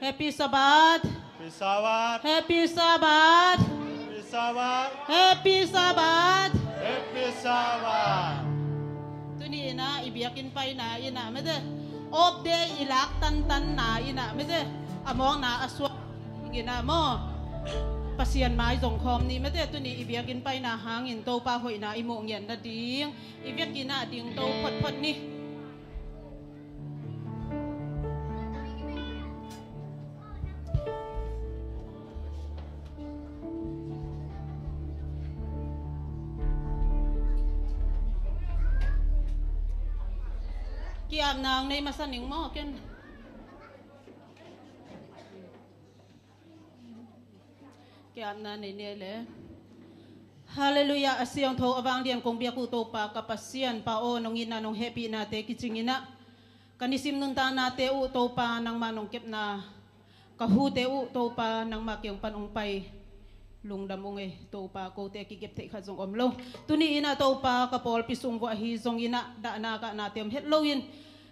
Happy Sabbath Happy Sabbath Happy Sabbath Happy Sabbath Happy Sabbath Happy Sabbath ตัวนี้นะอีเบียกินไปนะอีน่ะไม่ได้อบเดอีลักตันนะอีน่ะไม่ได้อมองนะอสวกินนะโมpasien mai zong khom ni mate tu ni ibia kin pai na hangin to pa hoi na imo ngian na ding ibia kin na ding to phot ni kiam nang nei masaning mo ken kiam na nei ne le haleluya asyong tho awang lian kong bia ku to pa kapasian pa o nong ina nong happy na te kichingina kanisim nun ta na te u to pa nang manong kep na kahu te u to pa nang makyong panong pai lungdamong to pa ko te kikip te khazong omlo tuni ina to pa kapol pisung wa hi zong ina da na ka na tem het loin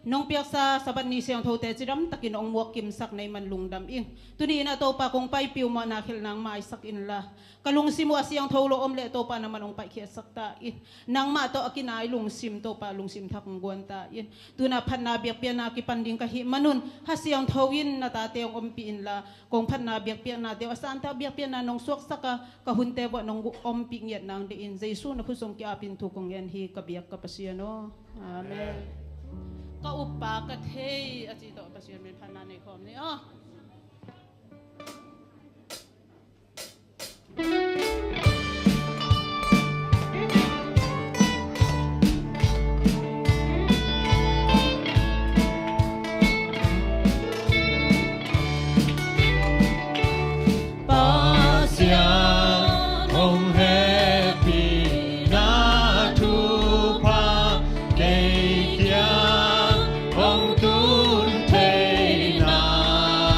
nong piak sa sabat ni siang tho te chiram takin ong muak kim sak nei man lungdam ing tuni ina to pa kong pai piu ma na khil nang mai sak in la kalung simu asiang tho lo om le to pa naman ong pai khia sak ta in nang ma to akinai lung sim to pa lung sim thak ngwan ta in tuna phan na biak pia na ki panding ka hi manun ha siang tho in na ta te ong om pi in la kong phan na biak pia na te asan ta biak pia na nong suak saka ka hun te wa nong om pi ngiat nang de in jesu na khusong ki apin thu kong yan hi ka biak ka pasiano amen ka upa ka thei achi to pasian men phan na nei khom ni oh Hãy subscribe cho kênh Ghiền Mì Gõ để không bỏ lỡ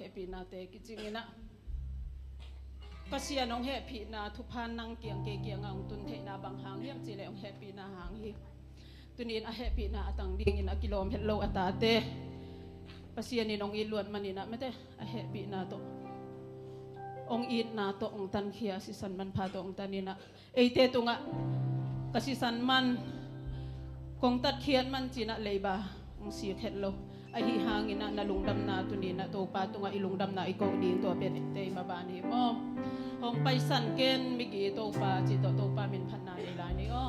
happy na te kijingina pasian ong happy na thupan nang kiang ke kiang ang tun the na bang hang hiam chile ong happy na hang hi tunin a happy na atang dingin a kilom hello atate pasian ninong iluan manina mete a happy na to ong in na to ong tan khia si san man pha to ong tanina eite tu nga kasi san man kong tat khian man china leiba ong si khetlo ai hi hangin na nalungdam na tunina to pa to nga ilungdam na ikaw din to pet te mabani mo hong paisan ken migi to pa chi to pa min phan na ni la ni o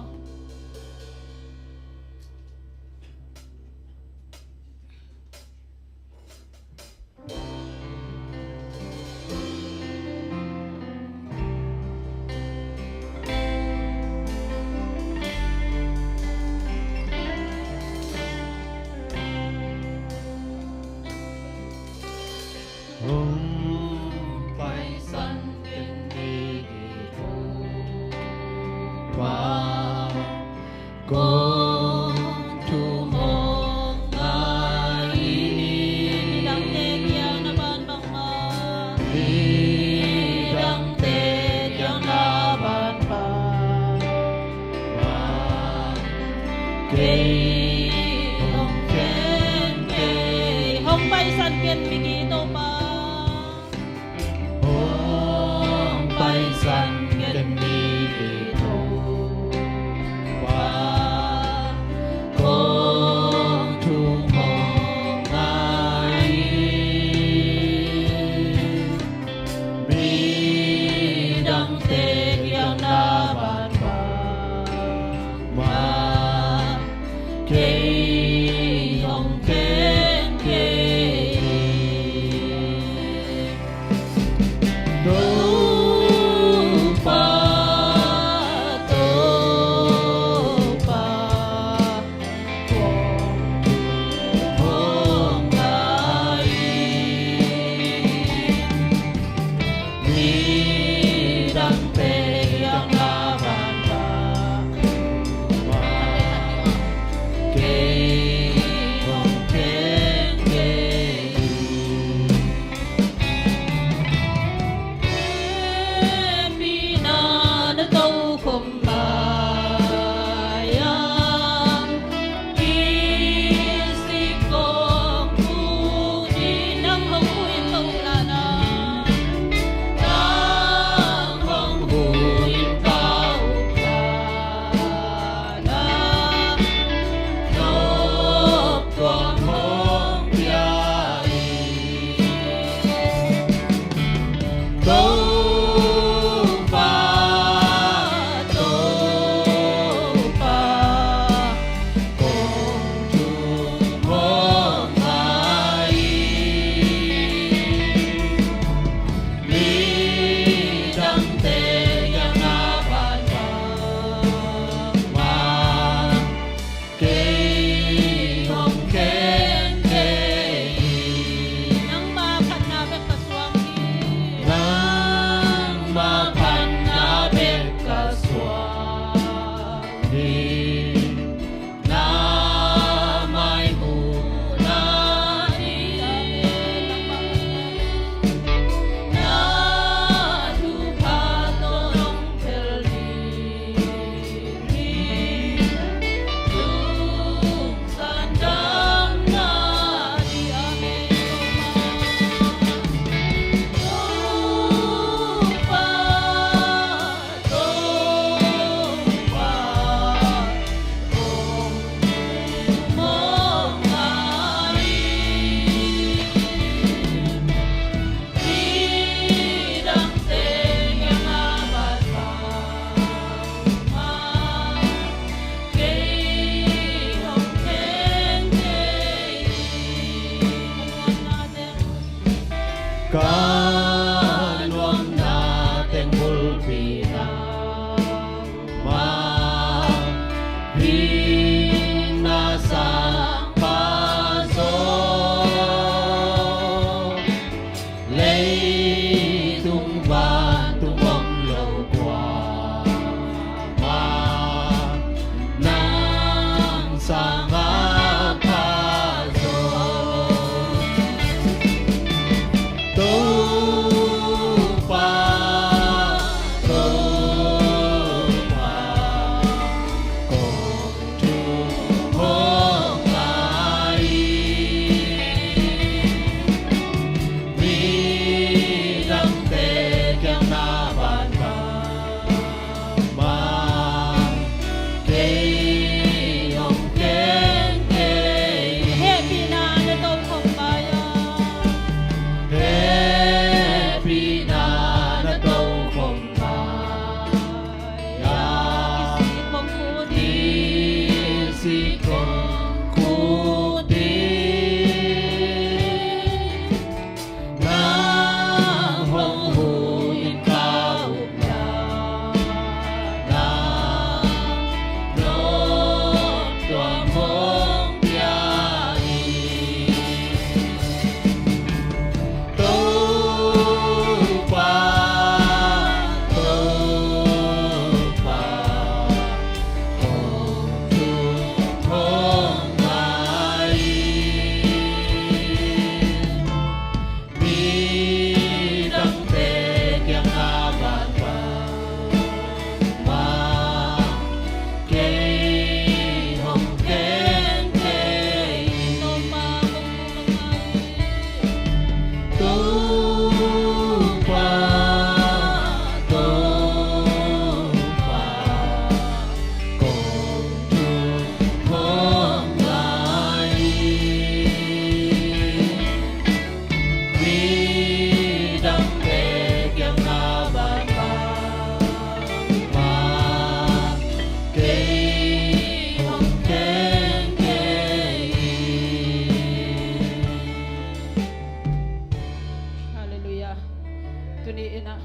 tu ni ina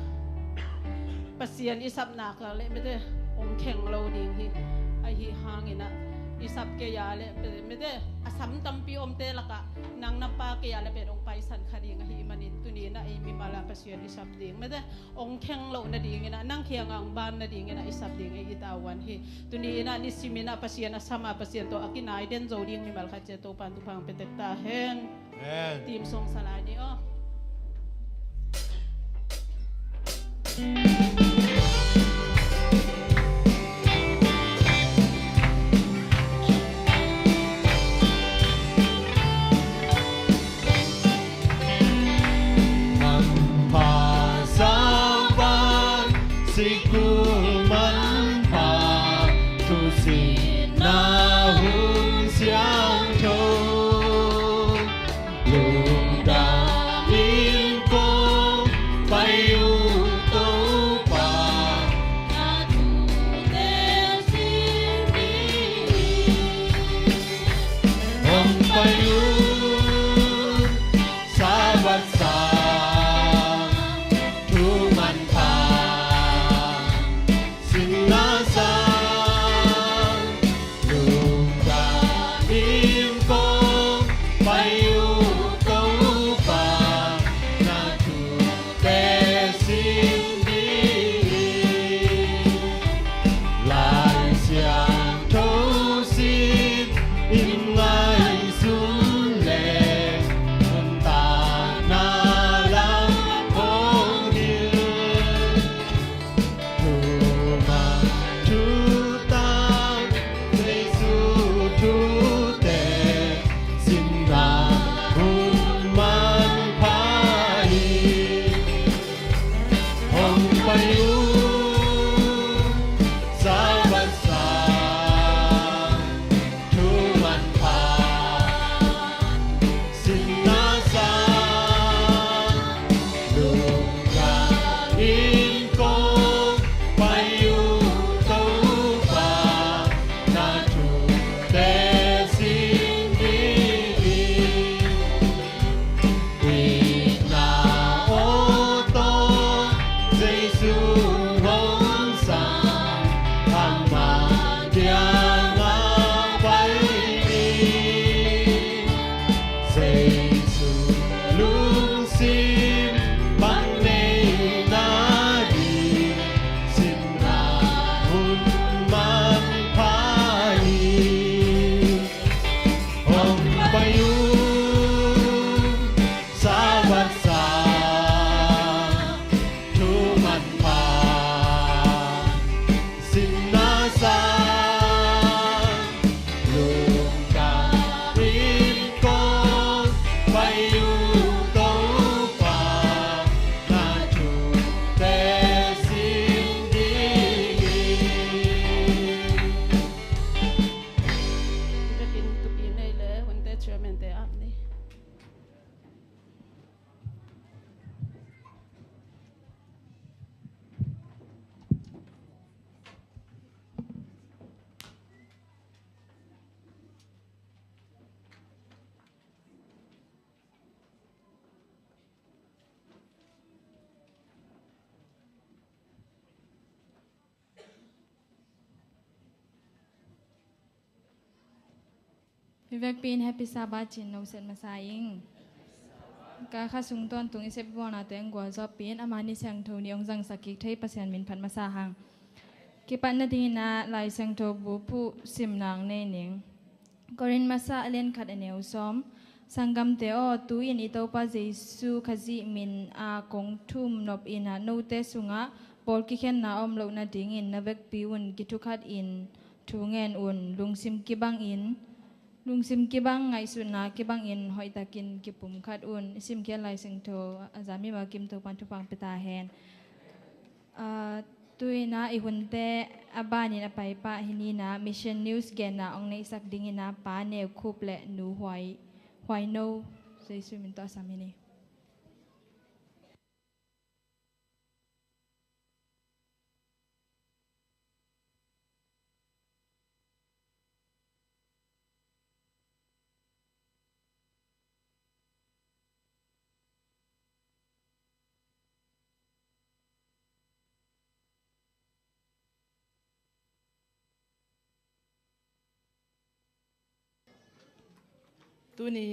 pasien isap na ka le mete ong kheng lo ding hi ai hi hangina isap ke ya le mete asam tampi om te laka nang napa ke ya le pe ong paisan khari nga hi manin tu ni na ai mi mala pasien isap ding mete ong kheng lo na ding ina nang khiang ang ban na ding ina isap ding ai itawan hi tu ni ina ni simina pasien asama pasien to akinai den zo ding mi mal kha che to pan tu phang petek ta hen Amen. tim song salani oh Pasawan sikul manpa tu sinahun siang thâu lùng đàm cô bay u tô pa na tu te sin ông bay u sabat sa Vivek pin happy Sabbath chin no sen masaying. Ka kha sung ton tung isep bona teng gwa zo pin amani sang tho ni ong jang sakik thei pasian min phan masahang. Ki pan na ding na lai sang tho bu pu sim nang ne ning. Korin masa alen khat aneu som sangam te o tu in ito pa Jesu khazi min a kong thum nop ina no te sunga pol ki khen na om lo na ding in na vek pi un ki thu khat in thu ngen un lungsim ki bang in lungsim ki bang ngai su na ki bang in hoi takin ki pum khat un sim ke lai sing tho azami ma kim tho pan thu pang pita hen tuina i hunte abani na pai pa hinina mission news gen na ong nei sak dingina pa ne khup le nu hwai no Jesu min to asamini tu ni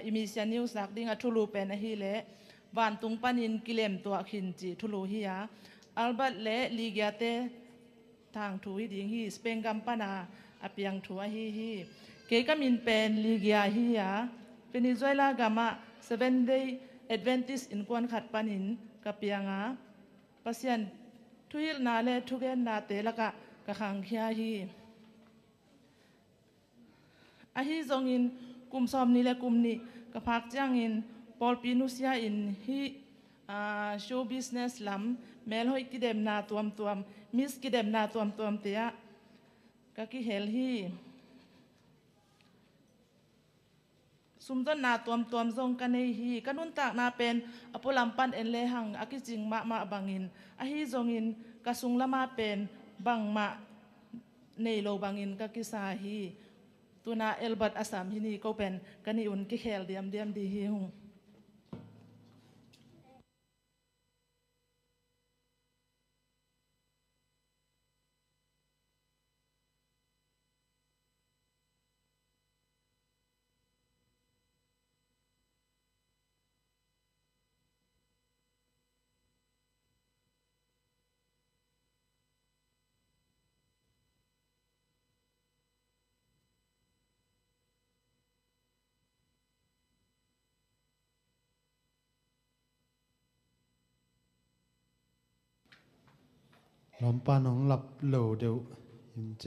emission news sak ding a thulu pen a hi le van tung panin kilem to khin chi thulu hi ya albert le ligiate thang thu hi ding hi spengam pana apiang thu a hi ke kamin pen ligia hi ya Venezuela gama 7-day Adventist in kwan khat panin kapianga pasian thuil na le thugen na te laka ka khang khia hi a hi zongin kum som ni le kum ni ka phak changin Paul Pinusia in hi show business lam mel hoi kidem na tuam miss kidem na tuam te ya ka ki hel hi sumdon na tuam zong kanei hi kanun tak na pen apulampan en le hang akijing ma bangin a hi zongin kasung lama pen bang ma nei lo bangin ka kisa hi tuna Albert Asam hini ko pen kani un ki khel diam di hi hungลมปานของหลับเหลวเดียวหิมเจ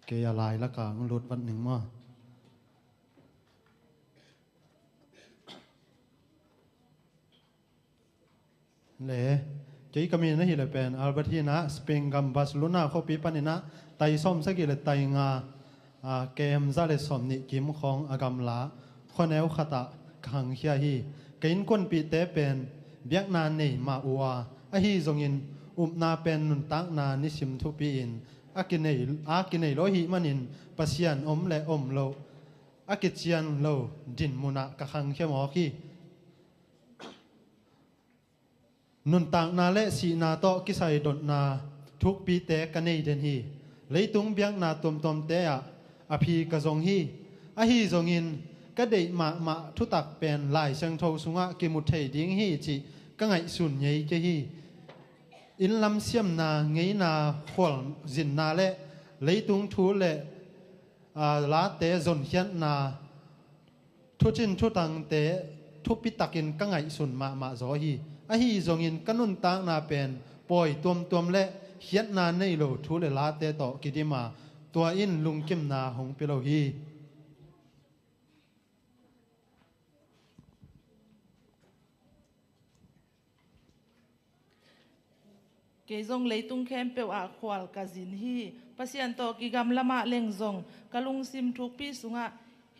เกยลายละกางรถวันหนึ่งมาเล่เจ้าก็มีนะฮิเลเป็นอัลเบตินาสเปนกัมบาร์เซโลนาเขาปีปันนะไต่ส้มสักกี่เลยไต่งาเกมซาเลสอมนิกิมของอากาศลาคนแนวขตะขังเฮียฮีเกินคนปีเตเป็นเบียกนานนี่มาอัวอะฮีจงอินนาเป็นนุนตักนานิสิมทุปีอินอากินในโลหิมันินปัสยันและโลอากิจยันโลดินมุนักขังเขมอคีนุนตักนาและสีนาโตกิไซดดนาทุกปีเตกันในเดนฮีเลยตุงเบียงนาตุมเตะอภิกะจงฮีอะฮีจงอินก็ได้มาทุตักเป็นลายเชิงโทสุงะกิมุเทดิงฮีจิก็ไงสุนใหญ่เจฮีอินลำเสียมนาไงนาขวลจินนาเละเลยตุงทูเละลาเตจนเขียนนาทุจินทุตังเตทุปิตักินกังไงสุนมาโซฮีอะฮีจงอินกันุนตังนาเป็นปล่อยตัวเละเขียนนาในโลทูเละลาเตต่อกิดิมาตัวอินลุงกิมนาหงเปโลฮีเกยงเลยตุงเข้มเปียวอาควาลกาจินฮีปัสยันโตกิกำละมาเล่งจงกะลุงซิมทุกปีสุงะ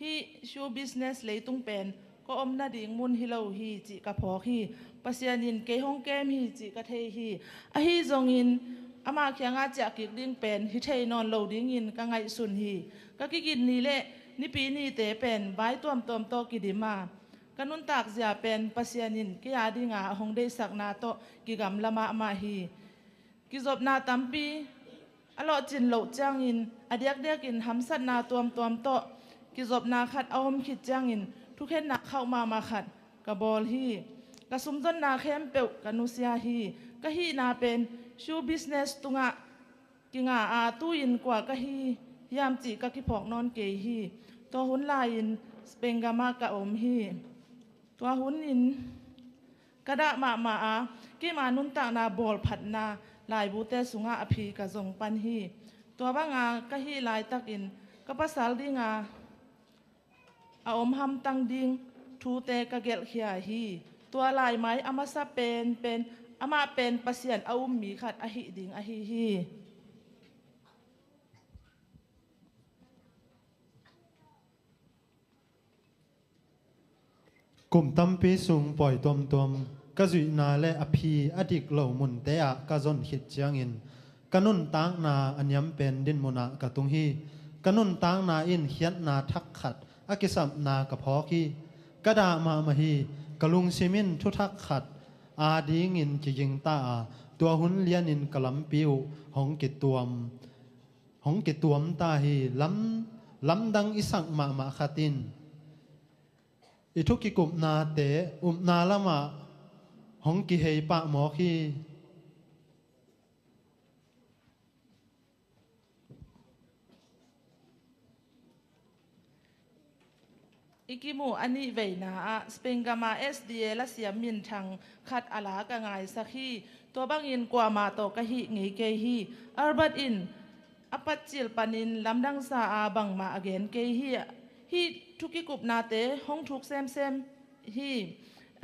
ฮีชูบิสเนสเลยตุงเป็นก็อมนาดิ่งมุนฮิโลฮีจิกะพอกฮีปัสยันินเกยห้องแก้มฮีจิกะเทฮีอะฮีจงอินอามาเขียงอาจากกิกดิ่งเป็นฮิเทนอนโลดิ่งอินกังไงสุนฮีกะกิกินนี่เละนี่ปีนี่เตเป็นใบตัวมโตกิดิมากันุนตากเสียเป็นปัสยันินกิยาดิ่งอาหงได้สักนาโตกิกำละมาฮีกิจบนาตัมปีอลอจินโลจางอินอเดียกอินหำสัตนาตัวมโตกิจบนาขัดเอาหมขิดจางอินทุกเห็นนักเข้ามาขัดกะบอลฮีกะสุมต้นนาเข้มเปียวกะนุสยาฮีกะฮีนาเป็นชูบิสเนสตุงะกิงาตู้อินกว่ากะฮียามจีกะกิพอกนอนเกยฮีตัวหุ่นลายินสเปงกามากะอมฮีตัวหุ่นอินกระดะมากิมานุนตานาบอลผัดนาลายบูเตสุงาอภิกะจงปันฮีตัวบ้างากะฮีลายตักอินกะภาษาดิงาอาอมหำตังดิงทูเตกะเกลเขียฮีตัวลายไม้อามาซาเป็นอามาเป็นปัสยันอาอุมมีขัดอหิดิงอหิฮีกลุ่มตั้มปีสูงปล่อยตัวกะจุยนาและอภิอดิกเหล่ามุนเตะกะจนขิดเจียงอินกะนุนตังนาอันยำเป็นดินมุนากะตุงฮีกะนุนตังนาอินเขียนนาทักขัดอากิสัมนากะพอคีกะดามาฮีกะลุงซิมินทุทักขัดอาดีงินจิยิงตาตัวหุนเลียนินกะลำปิวหงกิตวมตาฮีลำดังอิสังมาขัดิน อีทุกกิกุมนาเตนาละมาหงกิเฮปะหมอคีอีกิมูอันนี้เวนาสเปงกามาSDA และเสียมินทางขัดอาลากะไงสักฮีตัวบางอินกว่ามาโตกะฮีไงเกฮีอัลบัดอินอปัจจิลปานินลำดังซาอาบังมาอเกนเกฮีทุกิกุบนาเตห้องทุกเซมฮี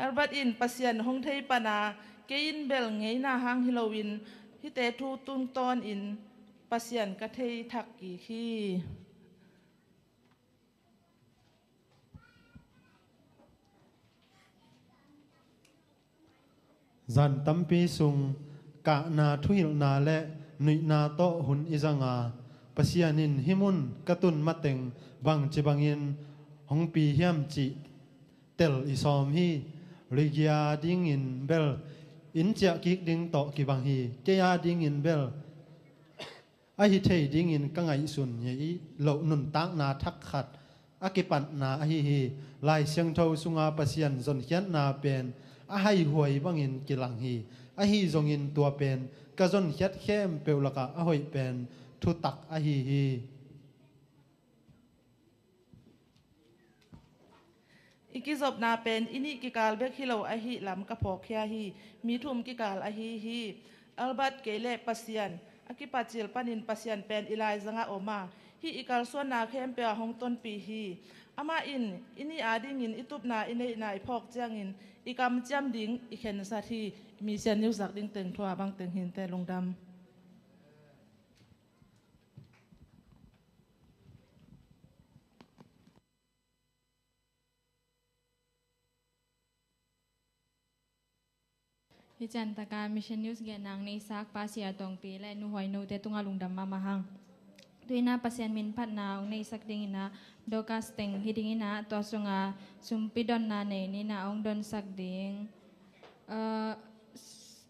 อัลบัดอินปัสยันห้องเทยปนาเกยินเบลไงนาหางฮิโลวินฮิเตทูตุนตอนอินปัสยันกะเทยทักกีฮีจันตัมปีสุงกะนาทุหิลนาและนุยนาโตหุนอิจังอาปัสยานินหิมุนกะตุนมาเต็งบังจิบังอินหงปีเฮียมจิเตลอิซอมฮีริกยาดิงอินเบลอินเจียกิกดิงโตกิบังฮีเจียดิงอินเบลอาฮิเทดิงอินกังไงสุนเยโลนุนตังนาทักขัดอากิปันนาอาฮิฮีลายเสียงเทาสุงอาปัสยันจนเขียนนาเป็นอาให้หวยบังอินกิลังฮีอาฮีจงอินตัวเป็นกะจนเขียดเข้มเปลวละกะอาหวยเป็นทุตักอาฮีฮีอีกิจบนาเป็นอินิกิกาลเบกฮิโลอาฮีลำกะพอกเฮียฮีมีทุมกิกาลอาฮีฮีอัลบัตเกเลปัสยันอากิปัจจิลปานินปัสยันเป็นอิไลซังอาโอมาฮีอีกาลส่วนนาเข้มเปียหงต้นปีฮีอามาอินี่อาดิงินอิตุบนาอินเนนาอิพอกเจียงอินอีกำจำดิงอีเข็นสัทีมีเซียนนิวสักดิงเต็งทัวบังเต็งหินแต่ลงดำฮิจันตการมิชชันนิวส์เกนางในซักปาเสียตองปีและนูหอยนูเตตุงอาลุงดำมาหังด้วยนาปัสยันมินพัดนาวในสักดิงินาโดกัสเต็งฮิดิงินาตัวสุงาสุมปิดอนนาเนนินาองดอนสักดิง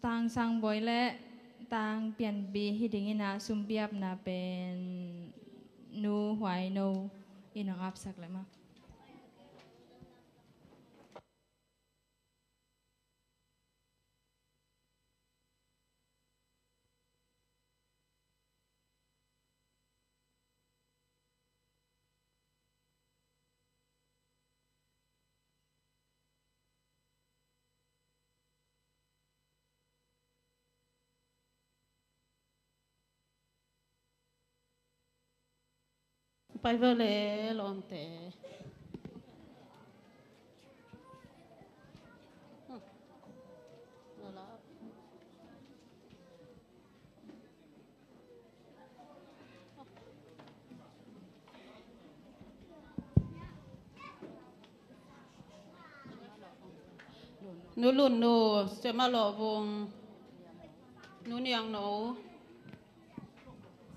ตางสังบอยและตางเปลี่ยนบีฮิดิงินาสุมเปียบนาเป็นนูหอยนูอินอับสักเลยมาไปเวลลอมเตนูลุ่นนูจะมาหล่อวงนูเนียงหนู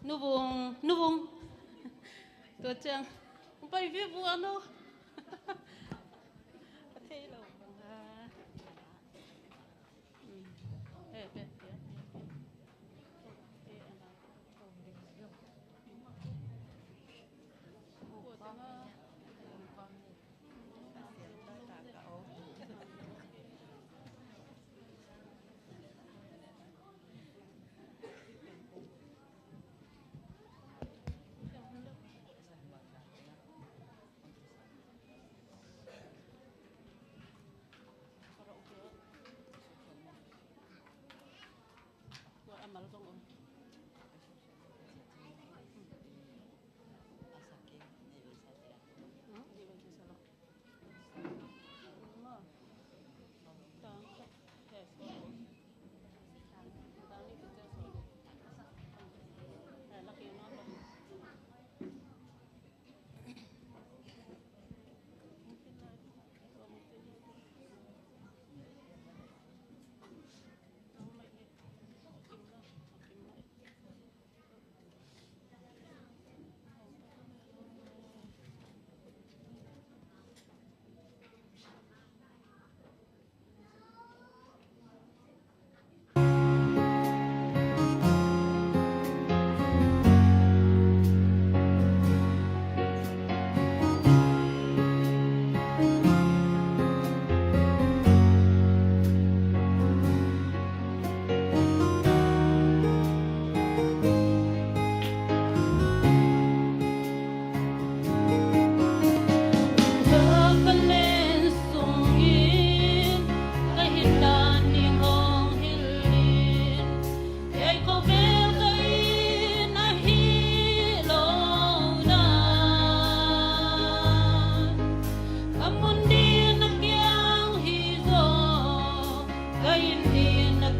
นูวงตัวเจียงไปวิบัวนูประเทศเราบังฮะ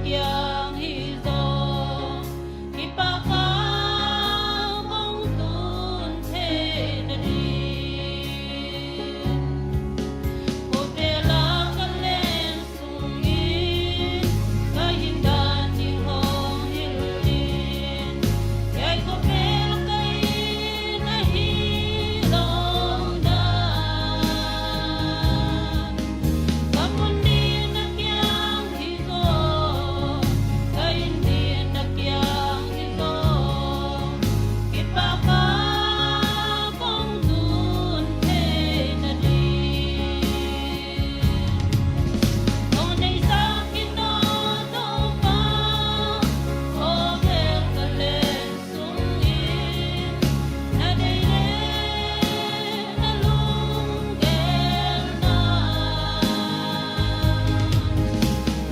kyang hi zo ipaka mong tun the na di o pela kalen sungi kahindan ni hong hilin yai ko pela kai na hi long dan kamundi na kyang hi zo kaindi na kyang hi zo ipaka kong tun the na di Onay sa kinoto pa o berkalen sungin na dayle na lunggel na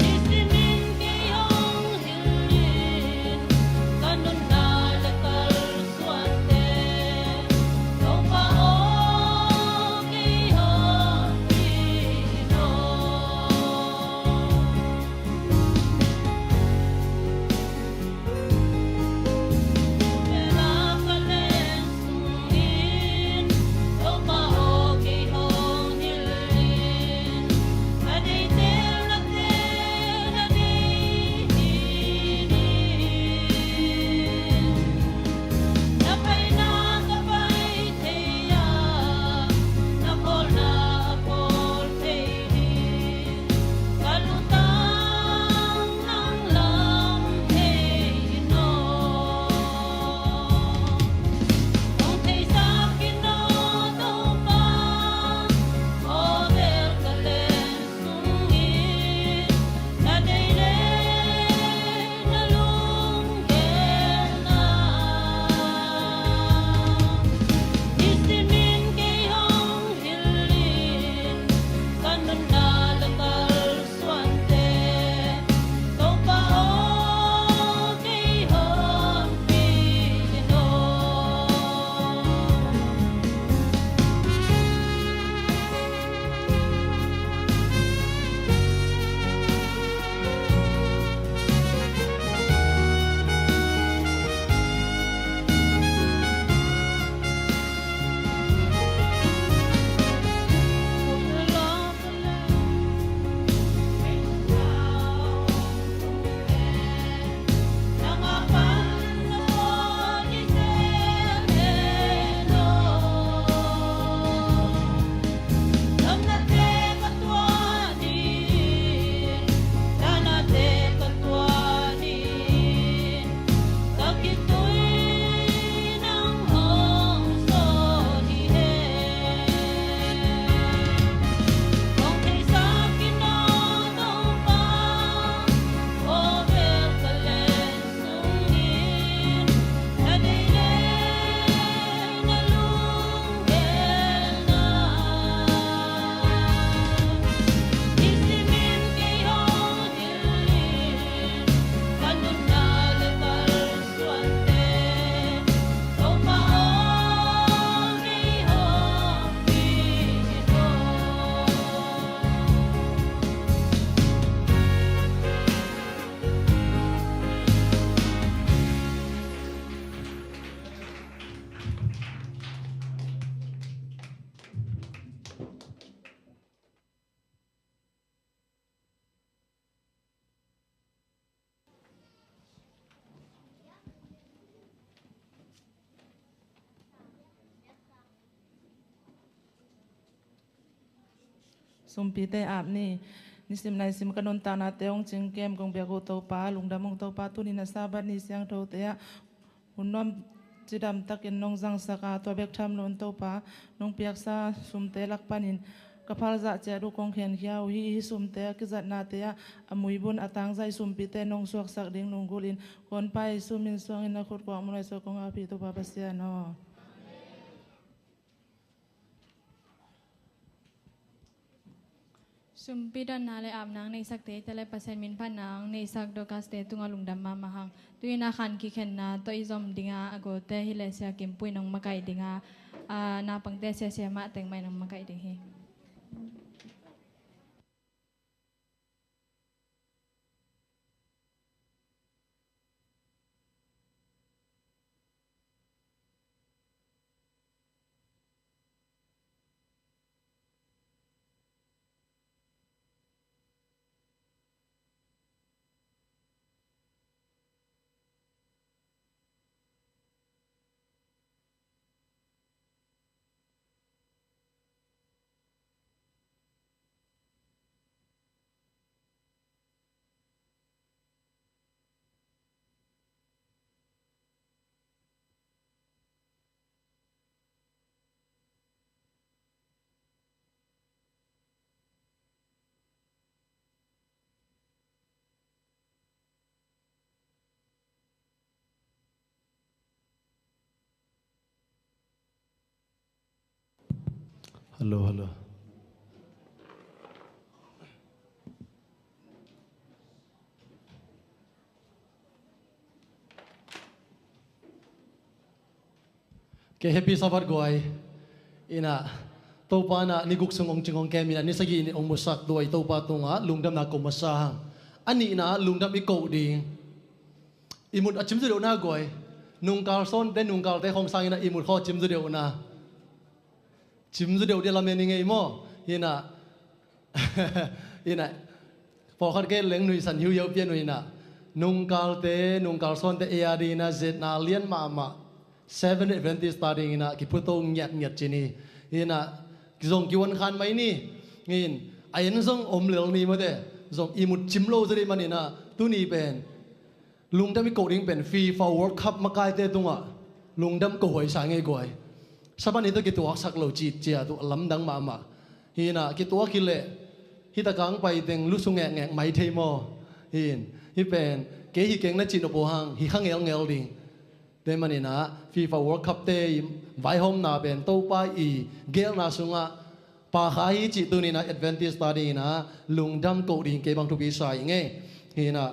Isimin kayong hilin kanun na lakal swante Kung paokay hon pino Pinakalen sungin Kung paokay hon hilin Madaytel na tela dihinin Napay na kapay teya Napol na apol tehin Kalutang ng lamhino Kung tay sa kinoto pa o berkalen sungin na dayle na lunggel na Isimin kayong hilin kanun na lakal swante Kung paokay hon pino Kung kay sa kinoto pa o berkalen sungin na dayle na lunggel na Isimin kayong hilin kanun na lakal swante Kung paokay hon pino Sumpite ap ni nisim na isim kanun ta na teong cingkem kong biaku tau pa lungdamong tau pa tu ni nasabat ni siang tau tea unom jidam takin nong zang saka to bek tham non tau pa nong piak sa sumte lakpanin kapal za che ru kong khen hiao hi sumte kizat na tea amui bun atang zai sumpite nong suak sak ding nunggulin kon pai sumin suang ina khut kwa mulai so kong api tu pa pasia no Sumpidan nale amnang na isak te tele pasen min panang na isak do kaste tunga lungdam mamahang tuina kan kiken na to izom dinga ago te hile sia kimpui nong makai dinga na pang te sia ma teng mai nong makai ding hi Hello. Okay, happy Sabbath goy. Ina topa na niguk sungong chingong kemina ni sagi ni ong musak doy topa tunga lungdam na ko masahang. Ani na lungdam ikaw ding. Imut at chim zero na goy. Nung Carlson den nung Carl te hong sang ina imut kho chim zero na. Chim zero dia lamen ngay mo. Ina ina. Pho khat ke leng nui san hiu yau pian nui na. Nung Carlson te eadi na zet na lian ma. 7 Adventist starting ina kiputong nyat chini ina zong kiwan khan mai ni ngin ayen zong omlel ni mode zong imut chimlo zari manina tuni pen lungdam ko ring pen FIFA World Cup makai te tunga lungdam ko hoi sangai goi saban itu kitu aksak lo chi chia tu lamdang ma hina kitu akile hita kang pai teng lusung ngek mai thei mo hin hi pen ke hi keng na chin opo hang hi khang ngel ding te manina FIFA World Cup te vai hom na ben to pa I gel na sunga pa khai chi tu ni na Adventist study na lungdam ko ding ke bang tu bi sai nge hina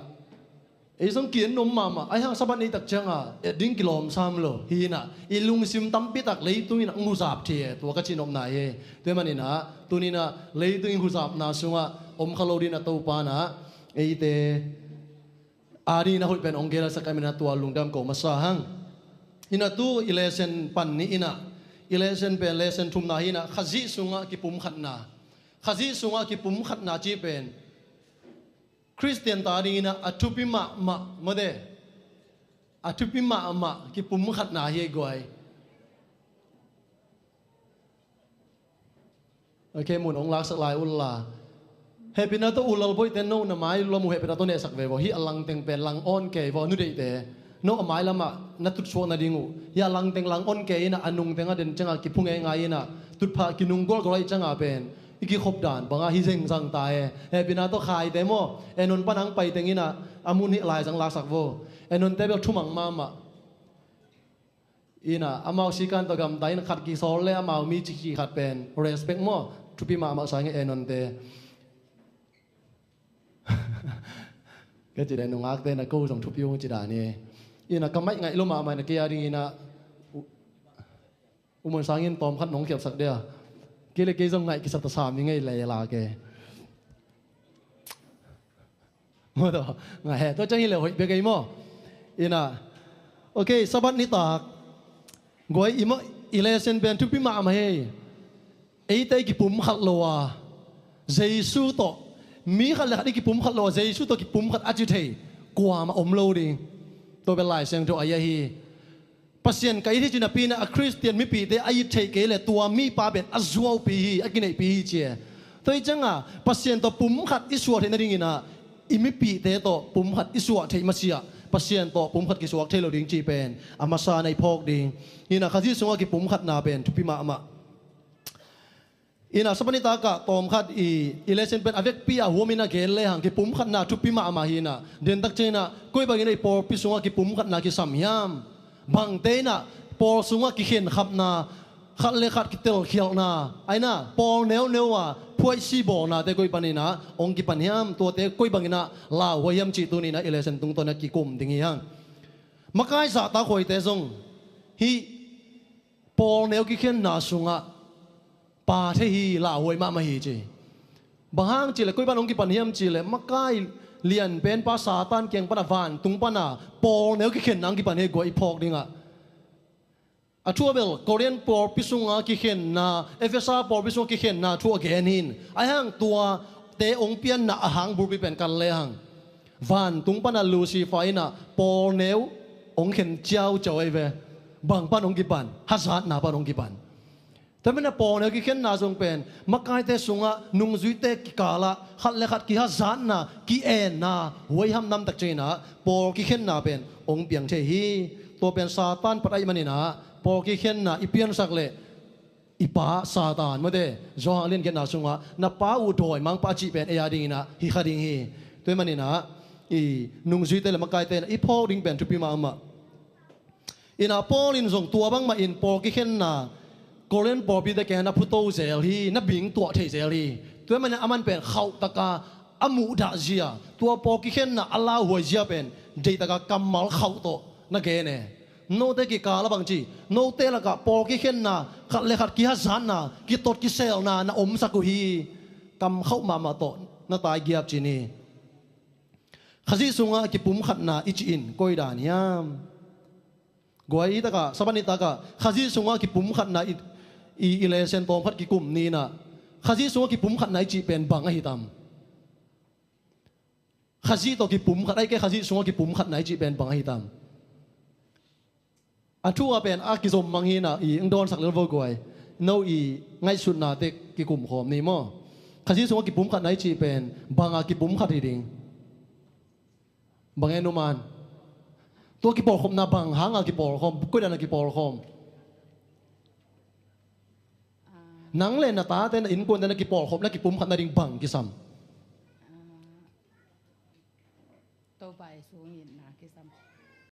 e song kien nom mama ai hang saban ni tak changa ding kilom sam lo hina I lung sim tam pi tak lei tu ni na ngu sap the to ka chinom na ye te manina tu ni na lei tu ngu sap na sunga om khalo din na to pa na e te ari na hoi pen ongela sa kamina tua lungdam ko masahang ina tu ilesen pan ni ina ilesen pen lesen thum na hina khazi sunga ki pum khat na chi pen Christian ta ding ina atupi ma mode atupi ma ki pum khat na he goi okay mun ong lak sak lai ulla happy na to ulal boy ten no na mai lo mu happy na to ne sak ve bo hi alang teng pen lang on ke bo nu dei te no amai lama na tut so na dingu ya lang teng lang on ke ina anung tenga den changa ki phunge ngai ina tut pha ki nung gol golai changa pen iki khop dan banga hi jeng jang ta e bina to khai te mo enon panang pai teng ina amun hi lai jang la sak vo enon te bel thumang mama ina amau sikan to gam dain khat ki sol le amau mi chi ki khat pen respect mo tupi mama sa nge enon te cái chỉ để nung ác tên là câu dòng chụp yêu chỉ đàn nè ina kamai ngai lo ma mai na kia ring ina umon sangin tom khat nong kiap sak dia kile ke jong ngai ki sat sam ni ngai le la ke mo do ngai he to chang hi le hoi be ke mo ina okay sabat ni tak goi imo ilesen ben tu pi ma ma he ei tai ki pum khat lo wa jesu to mi khat la ki pum khat lo jesu to ki pum khat achi thei kwa ma om lo ding tôi bên lại xem cho ai hi pasien cáiที่ chuna pina a Christian mi pi te ai thei ke le tua mi pa ben azuau pi hi akinai pi hi che toi changa pasien to pum khat isua the na ring ina imi pi te to pum khat isua thei masia pasien to pum khat ki suak thei lo ding chi pen amasa nei phok ding ina khaji sunga ki pum khat na ben thupi ma ama ina sabanita ka tom khat I lesson pen avek pi a homina gel le hang ki pum khat na thupi ma ama hina den tak chena koi bangin ei por pi sunga ki pum khat na ki samyam bang te na por sunga ki khen khap na khat le khat ki tel khial na aina por neu wa phoi si bo na te koi panina ong ki panyam to te koi bangina la hoyam chi tu ni na lesson tung to na ki kum ding hang makai sa ta khoi te zong hi por neu ki khen na sunga pa thế hi là hồi mà hi chứ bahang chỉ là coi ban ông ki pan hiam chỉ là makai liền pen pa satan keng pan van tung pan à por nếu ki khen nang ki pan he goi phok dinga a chua bel korean por pisunga ki khen na efesa por pisung ki khen na chua gen hin ai hang tua te ong pian na ahang bur pi pen kan le hang van tung pan a lucifer na por nếu ong khen chiao choi ve bang pan ong ki pan hazat na pan ong ki panแต่มันปอนเนี่ยกิเข็นนาจงเป็นมักไก่เตสุงะนุ่งจุยเตกิกาละขัดเลขัดกิฮัจานนะกิเอ็นนะหวยห้ำน้ำตักเจนะปอกิเข็นนาเป็นองค์เปียงเชฮีตัวเป็นซาตานปัดไอมันนี่นะปอกิเข็นนาอีเปียนสักเล่อีป้าซาตานมาเด้จอฮังเล่นกันนาสุงะนับป้าอุดอยมังป้าจีเป็นเอียดิงนะฮิขาดิงฮีตัวมันนี่นะอีนุ่งจุยเตละมักไก่เตนะอีพ่อดิงเป็นทุปีมาอมะอินาปอลินส่งตัวบังมาอินปอกิเข็นนา Korean popi da ke na phuto zel hi na bing tua thei zel hi tu man aman pen khau taka amu da zia tua poki khen na Allah huai zia pen dei taka kamal khau to na ge ne no te ki ka la bang chi no te la ka poki khen na khat le khat ki ha zan na ki tot ki sel na om saku hi kam khau ma to na tai giap chi ni khazi sunga ki pum khat na ichi in koi dan yam goi ta ka sabani ta ka khazi sunga ki pum khat na i le sen tom khat ki kum ni na khazi sunga ki pum khat na ichi pen bang a hi tam khazi to ki pum khat ai ke khazi sunga ki pum khat na ichi pen bang a hi tam a thu a pen a ki som mang hi na i eng don sak le vo goi no i ngai sun na te ki kum khom ni mo khazi sunga ki pum khat na ichi pen bang a ki pum khat hi ding bang enu manตัวกี่ปอลคมนาบังหางกี่ปอลคมกุยดานกี่ปอลคมนังเล่นนาตาแต่อินกวนแต่กี่ปอลคมและกี่ปุ่มขันนาดิงบังกี่ซ้ำ โตไปสูงอินนะกี่ซ้ำ